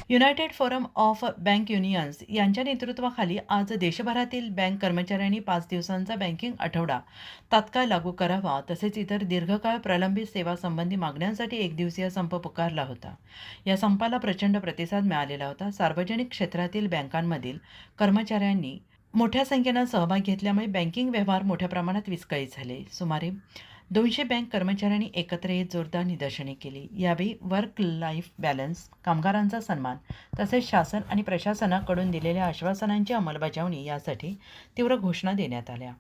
United forum of bank unions यांच्या नेतृत्वाखाली आज देशभरातील बँक कर्मचाऱ्यांनी 5 दिवसांचा बँकिंग आठवडा तात्काळ लागू करावा तसेच इतर दीर्घकाळ प्रलंबित सेवासंबंधी मागण्यांसाठी एकदिवसीय संप पुकारला होता. या संपाला प्रचंड प्रतिसाद मिळालेला होता. सार्वजनिक क्षेत्रातील बँकांमधील कर्मचाऱ्यांनी मोठ्या संख्येनं सहभाग घेतल्यामुळे बँकिंग व्यवहार मोठ्या प्रमाणात विस्कळीत झाले. सुमारे 200 बँक कर्मचाऱ्यांनी एकत्र येत जोरदार निदर्शने केली. यावेळी वर्क लाईफ बॅलन्स, कामगारांचा सन्मान तसेच शासन आणि प्रशासनाकडून दिलेल्या आश्वासनांची अंमलबजावणी यासाठी तीव्र घोषणा देण्यात आल्या.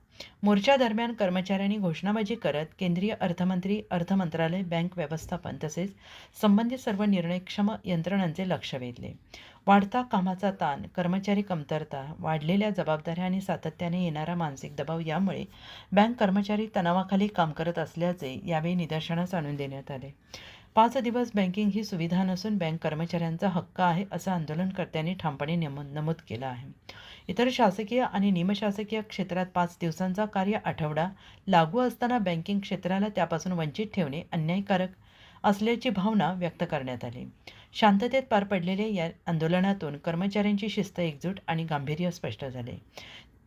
मोर्चादरम्यान कर्मचाऱ्यांनी घोषणाबाजी करत केंद्रीय अर्थमंत्री, अर्थ मंत्रालय, बँक व्यवस्थापन तसेच संबंधित सर्व निर्णयक्षम यंत्रणांचे लक्ष वेधले. वाढता कामाचा ताण, कर्मचारी कमतरता, वाढलेल्या जबाबदाऱ्या आणि सातत्याने येणारा मानसिक दबाव यामुळे बँक कर्मचारी तणावाखाली काम करत असल्याचे यावेळी निदर्शनास आणून देण्यात आले. 5 दिवस बँकिंग ही सुविधा नसून बँक कर्मचाऱ्यांचा हक्क आहे असं आंदोलनकर्त्यांनी ठामपणे नमूद केलं आहे. इतर शासकीय आणि निमशासकीय क्षेत्रात 5 दिवसांचा कार्य आठवडा लागू असताना बँकिंग क्षेत्राला त्यापासून वंचित ठेवणे अन्यायकारक असल्याची भावना व्यक्त करण्यात आली. शांततेत पार पडलेल्या या आंदोलनातून कर्मचाऱ्यांची शिस्त, एकजूट आणि गांभीर्य स्पष्ट झाले.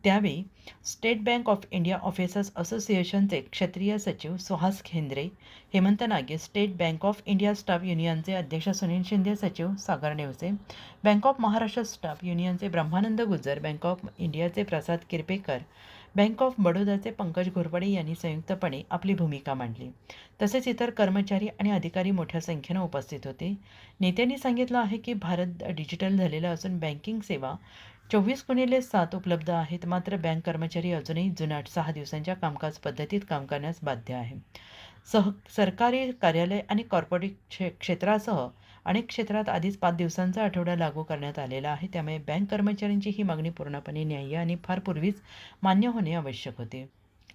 त्यावेळी State Bank of India officers असोसिएशनचे क्षेत्रीय सचिव Suhas Khendre, Hemant Nage, State Bank of India staff युनियनचे अध्यक्ष सुनील शिंदे, सचिव Sagar Nevase, Bank of Maharashtra staff युनियनचे ब्रह्मानंद गुज्जर, बँक ऑफ इंडियाचे प्रसाद किरपेकर, बँक ऑफ बडोदाचे पंकज घोरपडे यांनी संयुक्तपणे आपली भूमिका मांडली. तसेच इतर कर्मचारी आणि अधिकारी मोठ्या संख्येनं उपस्थित होते. नेत्यांनी सांगितलं आहे की भारत डिजिटल झालेला असून बँकिंग सेवा 24x7 उपलब्ध आहेत. मात्र बँक कर्मचारी अजूनही जुनाट 6 दिवसांच्या कामकाज पद्धतीत काम करण्यास बाध्य आहे. सरकारी कार्यालय आणि कॉर्पोरेट क्षेत्रासह अनेक क्षेत्रात आधीच 5 दिवसांचा आठवडा लागू करण्यात आलेला आहे. त्यामुळे बँक कर्मचाऱ्यांची ही मागणी पूर्णपणे न्याय्य आणि फार पूर्वीच मान्य होणे आवश्यक होते.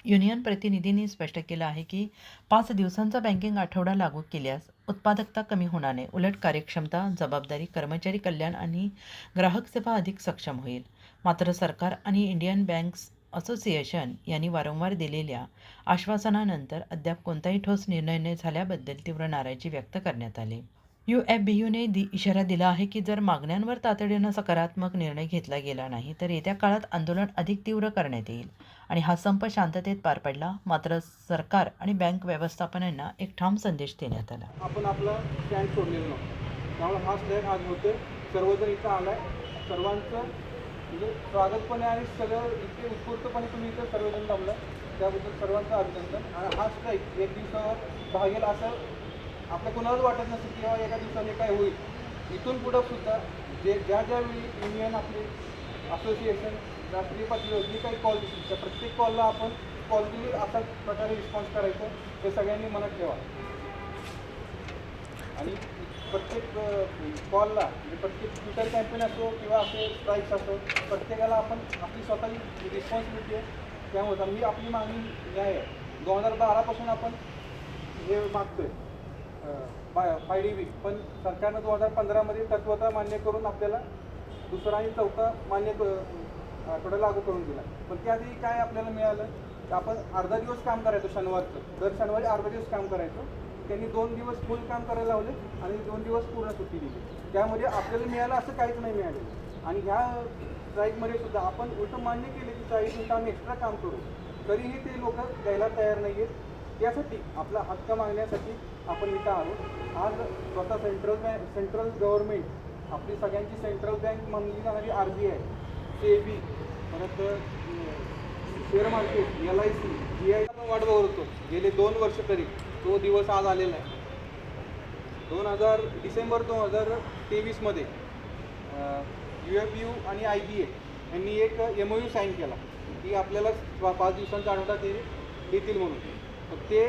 युनियन प्रतिनिधींनी स्पष्ट केलं आहे की 5 दिवसांचा बँकिंग आठवडा लागू केल्यास उत्पादकता कमी होणार नाही. उलट कार्यक्षमता, जबाबदारी, कर्मचारी कल्याण आणि ग्राहक सेवा अधिक सक्षम होईल. मात्र सरकार आणि इंडियन बँक्स असोसिएशन यांनी वारंवार दिलेल्या आश्वासनानंतर अद्याप कोणताही ठोस निर्णय न झाल्याबद्दल तीव्र नाराजी व्यक्त करण्यात आली. UFBUने इशारा दिला आहे की जर मागण्यांवर तातडीनं सकारात्मक निर्णय घेतला गेला नाही तर येत्या काळात आंदोलन अधिक तीव्र करण्यात येईल आणि हा संप शांततेत पार पडला. मात्र सरकार आणि बँक व्यवस्थापनांना एक ठाम संदेश देण्यात आला. आपण आपला स्टँड सोडलेला नव्हता. त्यामुळे हा स्टँड आज होते. सर्वजण इथं आलाय. सर्वांचं म्हणजे स्वागत पण आहे आणि सगळं इतके उत्स्फूर्तपणे तुम्ही इथं सर्वजण थांबला त्याबद्दल सर्वांचं अभिनंदन. आणि हा स्ट्राईक 1 दिवसावर भागेल असं आपल्या कोणालाच वाटत नसेल किंवा एका दिवसाने काय होईल. इथून पुढं सुद्धा ज्यावेळी युनियन आपली असोसिएशन राष्ट्रीय पातळीवर जी काही कॉल दिसतील त्या प्रत्येक कॉलला आपण पॉझिटिव्हली अशाच प्रकारे रिस्पॉन्स करायचं हे सगळ्यांनी मनात ठेवा. आणि प्रत्येक कॉलला म्हणजे प्रत्येक ट्विटर कॅम्पेन असो किंवा असे स्ट्राईक्स असो प्रत्येकाला आपण आपली स्वतःची रिस्पॉन्सिबिलिटी आहे. त्यामुळे मी आपली मागणी न्याय आहे. 2012पासून आपण हे मागतोय FIDB, पण सरकारनं 2015मध्ये तत्वता मान्य करून आपल्याला दुसरा आणि चौथा मान्य आठवडा लागू करून दिला. पण त्याआधी काय आपल्याला मिळालं तर आपण अर्धा दिवस काम करायचो शनिवारचं. दर शनिवारी अर्धा दिवस काम करायचो. त्यांनी 2 दिवस फुल काम करायला लावले आणि 2 दिवस पूर्ण सुट्टी दिली. त्यामध्ये आपल्याला मिळालं असं काहीच नाही मिळालं. आणि ह्या स्ट्राईकमध्ये सुद्धा आपण उलटं मान्य केले की 40 मिनिटं आम्ही एक्स्ट्रा काम करू, तरीही ते लोक द्यायला तयार नाही आहेत. त्यासाठी आपला हक्क मागण्यासाठी आपण इथं आलो. आज स्वतः सेंट्रल गव्हर्नमेंट आपली सगळ्यांची सेंट्रल बँक म्हणली जाणारी RBI, SEBI, परत शेअर मार्केट, LIC, GI आपण वाट बघत होतो गेले 2 वर्ष तरी. तो दिवस आज आलेला आहे. डिसेंबर 2023मध्ये UFBU आणि IBA यांनी एक MOU साईन केला की आपल्याला 5 दिवसांचा आठवडा ते देतील म्हणून. ते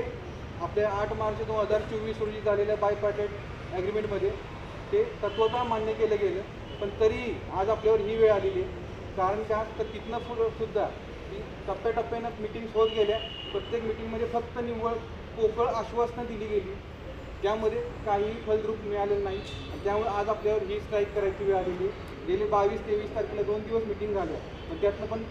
आपल्या 8 मार्च 2024 रोजी झालेल्या बायपार्टेट ॲग्रीमेंटमध्ये ते तत्वता मान्य केलं गेलं. पण तरीही आज आपल्यावर ही वेळ आलेली आहे. कारण का तर तिथनं पुढं सुद्धा ही टप्प्याटप्प्यानं मिटिंग्स होत गेल्या. प्रत्येक मिटिंगमध्ये फक्त निव्वळ पोकळ आश्वासनं दिली गेली, त्यामध्ये काहीही फलद्रूप मिळालेलं नाही. त्यामुळे आज आपल्यावर ही स्ट्राईक करायची वेळ आलेली. गेले 22-23 तारखेला 2 दिवस मिटिंग झाल्या, पण त्यातनं पण